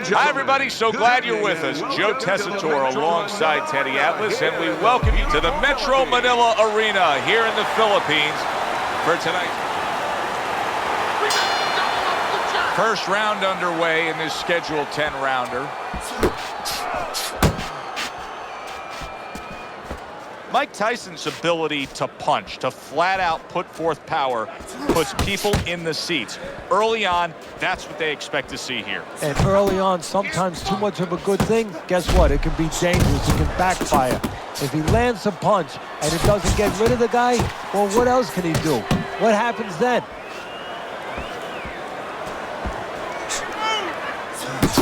Hi, everybody. So glad you're with us. Joe Tessitore alongside Teddy Atlas, and we welcome you to the Metro Manila Arena here in the Philippines for tonight. First round underway in this scheduled 10-rounder. Mike Tyson's ability to punch, to flat out put forth power, puts people in the seats. Early on, that's what they expect to see here. And early on, sometimes too much of a good thing, guess what? It can be dangerous, it can backfire. If he lands a punch and it doesn't get rid of the guy, well, what else can he do? What happens then?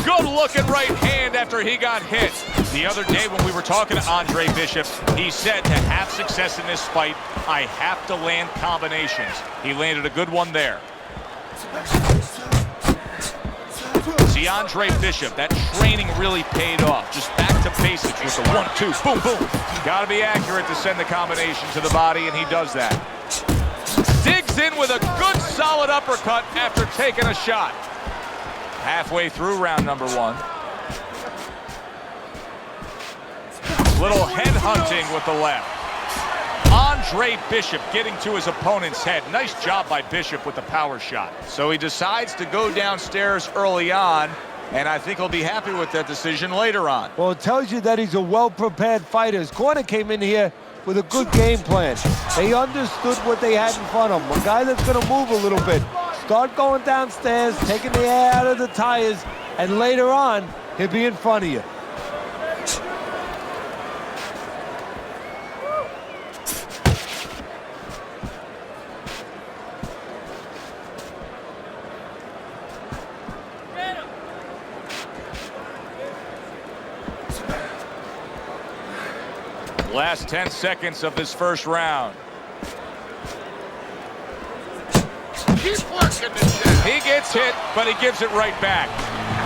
Good looking right hand after he got hit. The other day when we were talking to Andre Bishop, he said to have success in this fight, I have to land combinations. He landed a good one there. See, Andre Bishop, that training really paid off. Just back to basics with the 1-2, boom, boom. Got to be accurate to send the combination to the body, and he does that. Digs in with a good solid uppercut after taking a shot. Halfway through round number one. Little head hunting with the left. Andre Bishop getting to his opponent's head. Nice job by Bishop with the power shot. So he decides to go downstairs early on, and I think he'll be happy with that decision later on. Well, it tells you that he's a well-prepared fighter. His corner came in here with a good game plan. They understood what they had in front of him. A guy that's going to move a little bit. Start going downstairs, taking the air out of the tires, and later on, he'll be in front of you. Last 10 seconds of this first round. He gets hit, but he gives it right back.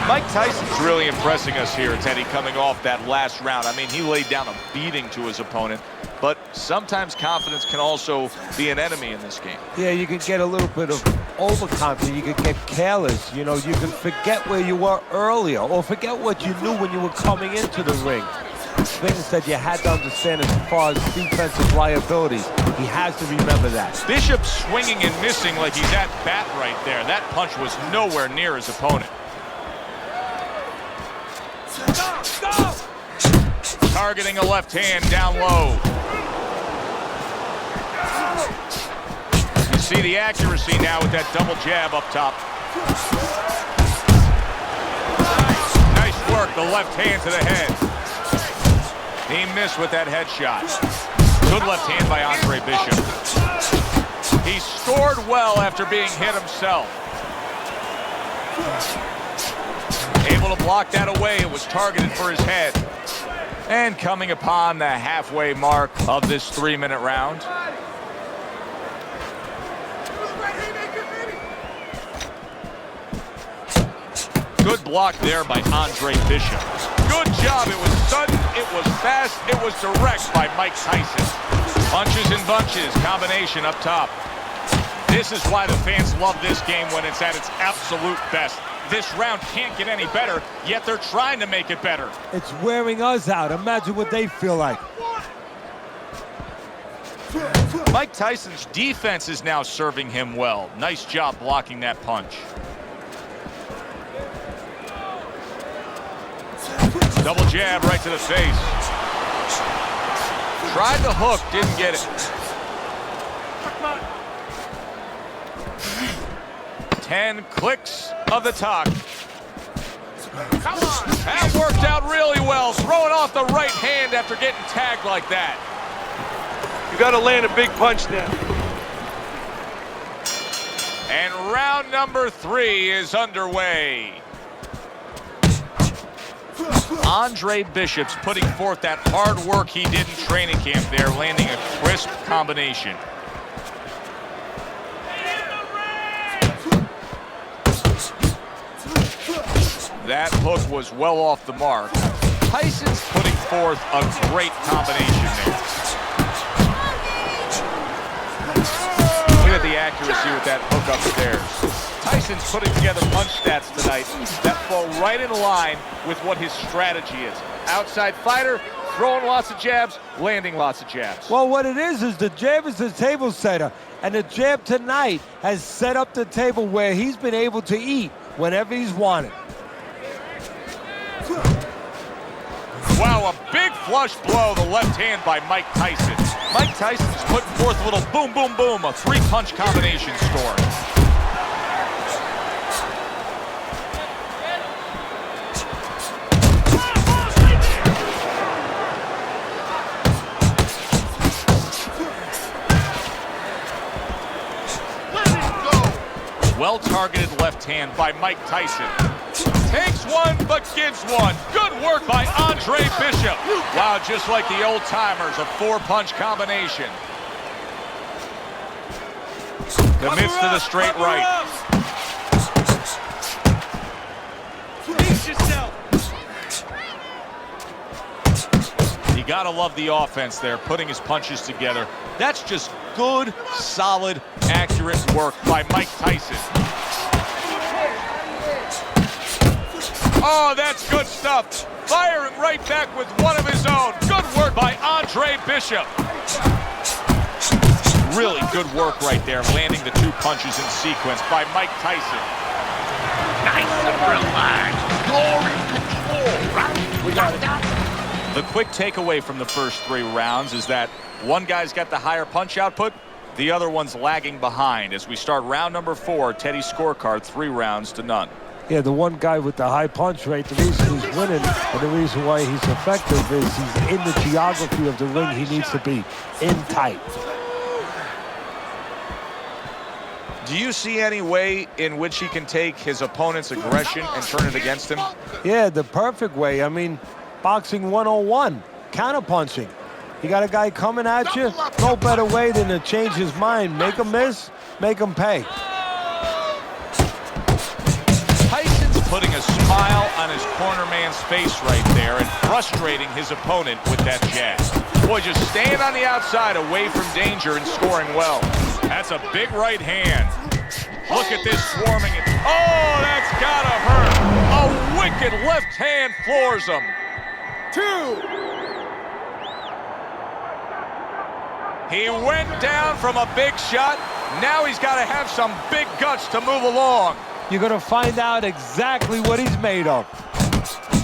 Mike Tyson's really impressing us here, Teddy, coming off that last round. I mean, he laid down a beating to his opponent, but sometimes confidence can also be an enemy in this game. Yeah, you can get a little bit of overconfidence. You can get careless. You know, you can forget where you were earlier or forget what you knew when you were coming into the ring. Things that you had to understand as far as defensive liability. He has to remember that. Bishop swinging and missing like he's at bat right there. That punch was nowhere near his opponent. Targeting a left hand down low. You see the accuracy now with that double jab up top. Nice work, the left hand to the head. He missed with that headshot. Good left hand by Andre Bishop. He scored well after being hit himself. Able to block that away. It was targeted for his head. And coming upon the halfway mark of this 3-minute round. Good block there by Andre Bishop. Good job. It was sudden, it was fast, it was direct by Mike Tyson. Punches and bunches, combination up top. This is why the fans love this game when it's at its absolute best. This round can't get any better, yet they're trying to make it better. It's wearing us out. Imagine what they feel like. Mike Tyson's defense is now serving him well. Nice job blocking that punch. Double jab right to the face. Tried the hook, didn't get it. 10 clicks of the talk. Come on. That worked out really well. Throwing off the right hand after getting tagged like that. You got to land a big punch now. And round number 3 is underway. Andre Bishop's putting forth that hard work he did in training camp there, landing a crisp combination. That hook was well off the mark. Tyson's putting forth a great combination there. Look at the accuracy with that hook upstairs. Tyson's putting together punch stats tonight that fall right in line with what his strategy is. Outside fighter, throwing lots of jabs, landing lots of jabs. Well, what it is the jab is the table setter. And the jab tonight has set up the table where he's been able to eat whenever he's wanted. Wow, a big flush blow, the left hand by Mike Tyson. Mike Tyson's putting forth a little boom, boom, boom, a three-punch combination story. Well-targeted left hand by Mike Tyson. Takes one, but gives one. Good work by Andre Bishop. Wow, just like the old-timers, a four-punch combination. Commits to the straight right. You gotta love the offense there, putting his punches together. That's just good, solid, accurate work by Mike Tyson. Oh, that's good stuff. Firing right back with one of his own. Good work by Andre Bishop. Really good work right there, landing the two punches in sequence by Mike Tyson. Nice and relaxed. You're in control, right? We got it. The quick takeaway from the first 3 rounds is that one guy's got the higher punch output, the other one's lagging behind. As we start round number 4, Teddy's scorecard 3 rounds to none. Yeah, the one guy with the high punch rate, the reason he's winning and the reason why he's effective is he's in the geography of the ring he needs to be, in tight. Do you see any way in which he can take his opponent's aggression and turn it against him? Yeah, the perfect way. I mean, boxing 101, counterpunching. You got a guy coming at you, no better way than to change his mind. Make him miss, make him pay. Tyson's putting a smile on his corner man's face right there and frustrating his opponent with that jab. Boy, just staying on the outside away from danger and scoring well. That's a big right hand. Look at this swarming. Oh, that's gotta hurt. A wicked left hand floors him. 2. He went down from a big shot. Now he's got to have some big guts to move along. You're going to find out exactly what he's made of.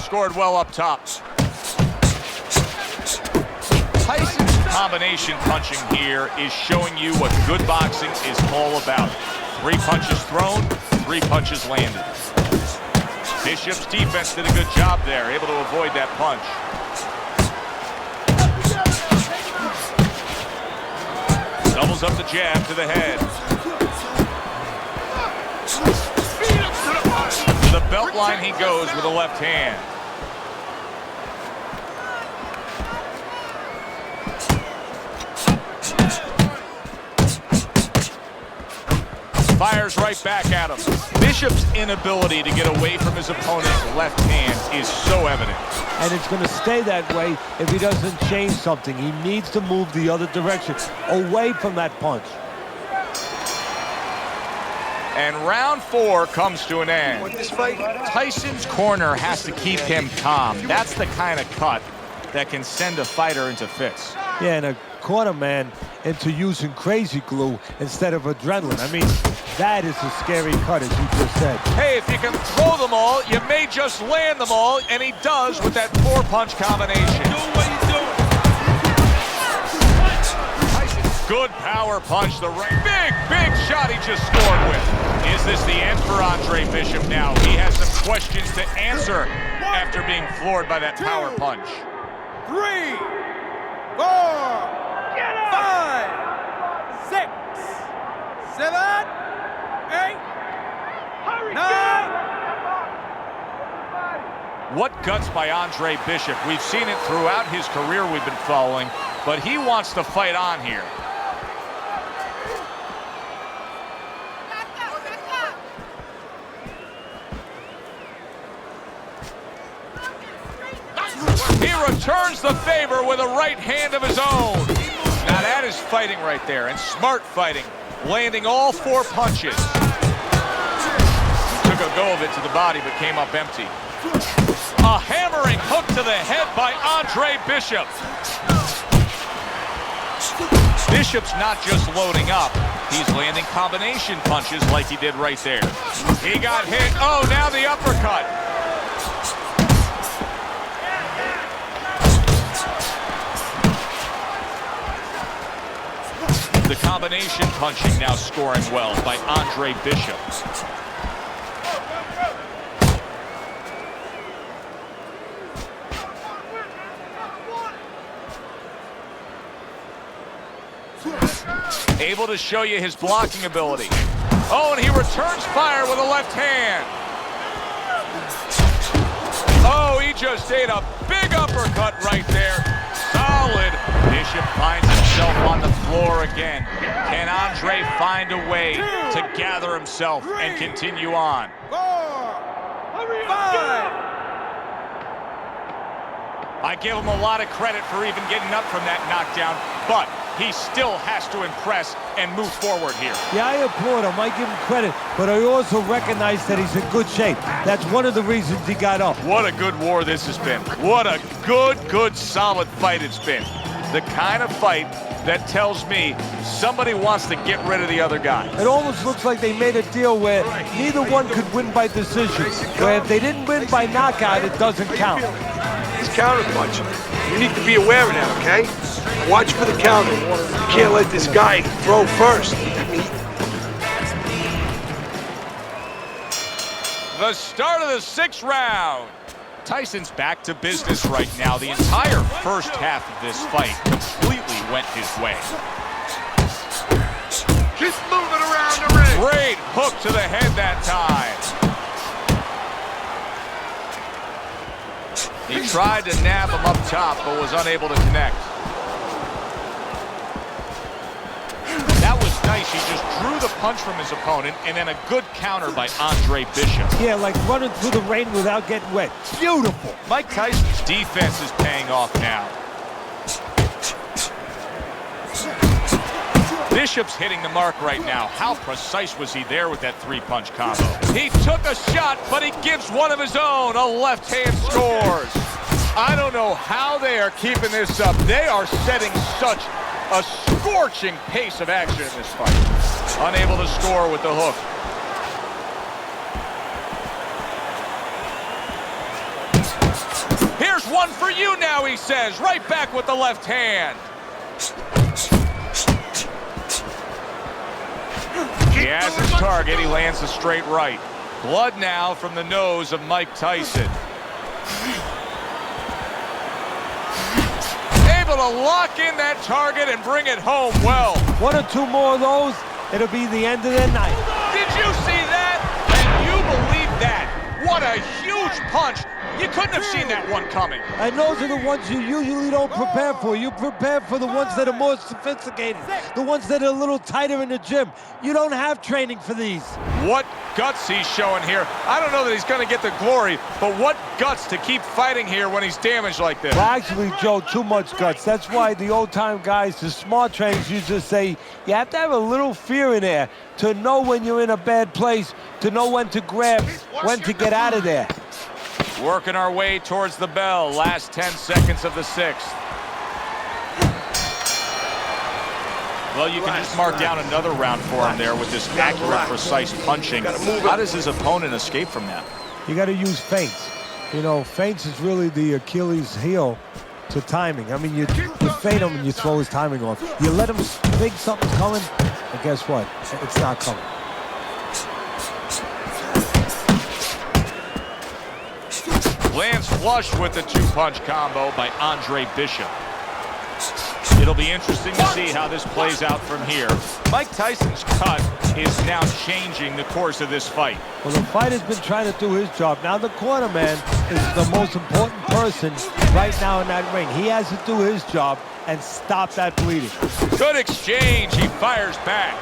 Scored well up top. Tyson's combination punching here is showing you what good boxing is all about. 3 punches thrown, 3 punches landed. Bishop's defense did a good job there, able to avoid that punch. Doubles up the jab to the head. To the belt line he goes with a left hand. Fires right back at him. Bishop's inability to get away from his opponent's left hand is so evident. And it's going to stay that way if he doesn't change something. He needs to move the other direction, away from that punch. And round 4 comes to an end. Tyson's corner has to keep him calm. That's the kind of cut that can send a fighter into fits. Yeah, and a corner man into using crazy glue instead of adrenaline. I mean, that is a scary cut, as you just said. Hey, if you can throw them all, you may just land them all, and he does with that 4-punch combination. Good power punch, the big shot he just scored with. Is this the end for Andre Bishop now? He has some questions to answer after being floored by that power punch. 3, 4, 5, 6, 7, 8, 9. What guts by Andre Bishop. We've seen it throughout his career we've been following, but he wants to fight on here. He returns the favor with a right hand of his own. Now that is fighting right there, and smart fighting, landing all 4 punches. a go of it to the body, but came up empty. A hammering hook to the head by Andre Bishop. Bishop's not just loading up. He's landing combination punches like he did right there. He got hit. Oh, now the uppercut. The combination punching now scoring well by Andre Bishop. Able to show you his blocking ability. Oh, and he returns fire with a left hand. Oh, he just ate a big uppercut right there. Solid. Bishop finds himself on the floor again. Can Andre find a way to gather himself and continue on? 4, 5. I give him a lot of credit for even getting up from that knockdown, but he still has to impress and move forward here. Yeah, I applaud him. I give him credit, but I also recognize that he's in good shape. That's one of the reasons he got up. What a good war this has been. What a good, solid fight it's been. The kind of fight that tells me somebody wants to get rid of the other guy. It almost looks like they made a deal where neither one could win by decision. Where if they didn't win by knockout, it doesn't count. He's counter-punching. You need to be aware of that, okay? Watch for the counter. You can't let this guy throw first. The start of the 6th round. Tyson's back to business right now. The entire first half of this fight completely went his way. Keep moving around the ring. Great hook to the head that time. He tried to nab him up top, but was unable to connect. That was nice. He just drew the punch from his opponent, and then a good counter by Andre Bishop. Yeah, like running through the rain without getting wet. Beautiful. Mike Tyson's defense is paying off now. Bishop's hitting the mark right now. How precise was he there with that 3-punch combo? He took a shot, but he gives one of his own. A left hand scores. I don't know how they are keeping this up. They are setting such a scorching pace of action in this fight. Unable to score with the hook. Here's one for you now, he says. Right back with the left hand. He has his target. He lands a straight right. Blood now from the nose of Mike Tyson. Able to lock in that target and bring it home well. 1 or 2 more of those, it'll be the end of the night. Did you see that? And you believe that? What a huge punch. You couldn't have seen that one coming. And those are the ones you usually don't prepare for. You prepare for the ones that are more sophisticated, the ones that are a little tighter in the gym. You don't have training for these. What guts he's showing here. I don't know that he's going to get the glory, but what guts to keep fighting here when he's damaged like this. Well, actually, Joe, too much guts. That's why the old-time guys, the smart trainers used to say, you have to have a little fear in there to know when you're in a bad place, to know when to grab, when to get out of there. Working our way towards the bell. Last 10 seconds of the 6th. Well, you can just mark down another round for him there with this accurate, precise punching. How does his opponent escape from that? You got to use feints. You know, feints is really the Achilles heel to timing. I mean, you feint him and you throw his timing off. You let him think something's coming, and guess what? It's not coming. Lands flush with the 2-punch combo by Andre Bishop. It'll be interesting to see how this plays out from here. Mike Tyson's cut is now changing the course of this fight. Well, the fighter's been trying to do his job. Now the cornerman is the most important person right now in that ring. He has to do his job and stop that bleeding. Good exchange. He fires back.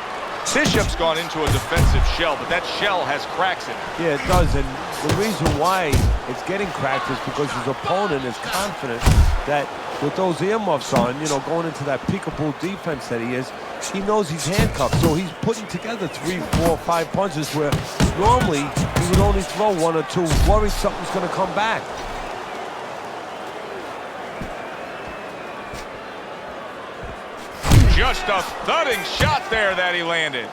Bishop's gone into a defensive shell, but that shell has cracks in it. Yeah, it does, and the reason why it's getting cracked is because his opponent is confident that with those earmuffs on, you know, going into that peekaboo defense that he is, he knows he's handcuffed, so he's putting together 3, 4, 5 punches where normally he would only throw 1 or 2, worried something's going to come back. Just a thudding shot there that he landed.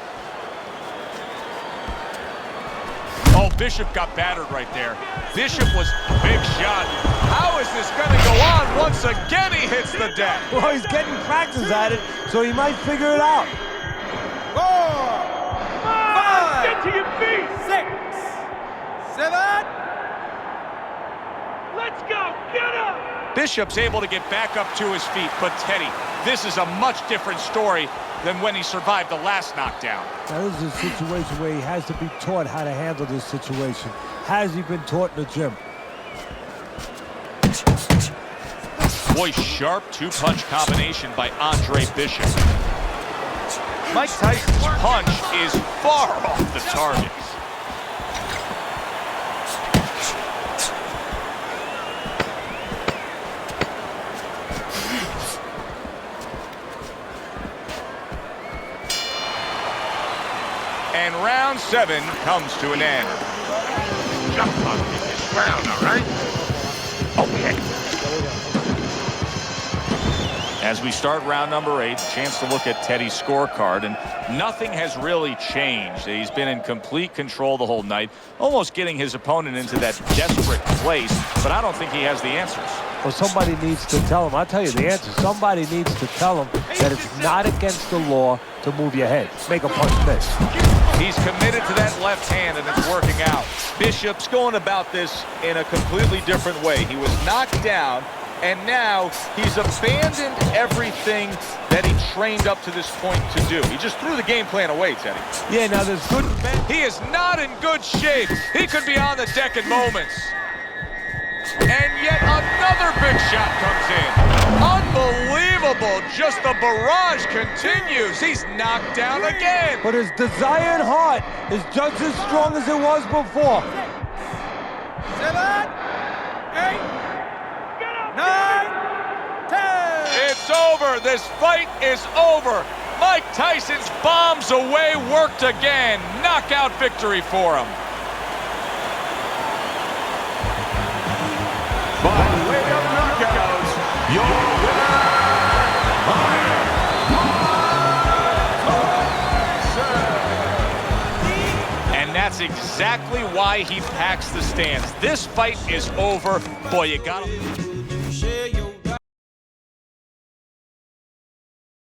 Oh, Bishop got battered right there. Bishop was a big shot. How is this going to go on? Once again, he hits the deck. Well, he's getting practice at it, so he might figure it out. 4, 5, get to your feet. 6, 7. Let's go. Get up. Bishop's able to get back up to his feet, but Teddy, this is a much different story than when he survived the last knockdown. Now, this is a situation where he has to be taught how to handle this situation. Has he been taught in the gym? Boy, sharp two-punch combination by Andre Bishop. Mike Tyson's punch is far off the target. And round 7 comes to an end. Jump on me this round, all right? Okay. As we start round number 8, chance to look at Teddy's scorecard, and nothing has really changed. He's been in complete control the whole night, almost getting his opponent into that desperate place, but I don't think he has the answers. Well, somebody needs to tell him. I'll tell you the answer. Somebody needs to tell him that it's not against the law to move your head. Make a punch miss. He's committed to that left hand, and it's working out. Bishop's going about this in a completely different way. He was knocked down, and now he's abandoned everything that he trained up to this point to do. He just threw the game plan away, Teddy. Yeah, now there's good and bad. He is not in good shape. He could be on the deck in moments. And yet another big shot comes in. Unbelievable. Just the barrage continues. He's knocked down again. But his desired heart is just as strong as it was before. 7, 8, 9, 10. It's over. This fight is over. Mike Tyson's bombs away worked again. Knockout victory for him. By way of knockouts, your winner, And that's exactly why he packs the stands. This fight is over. Boy, you got him.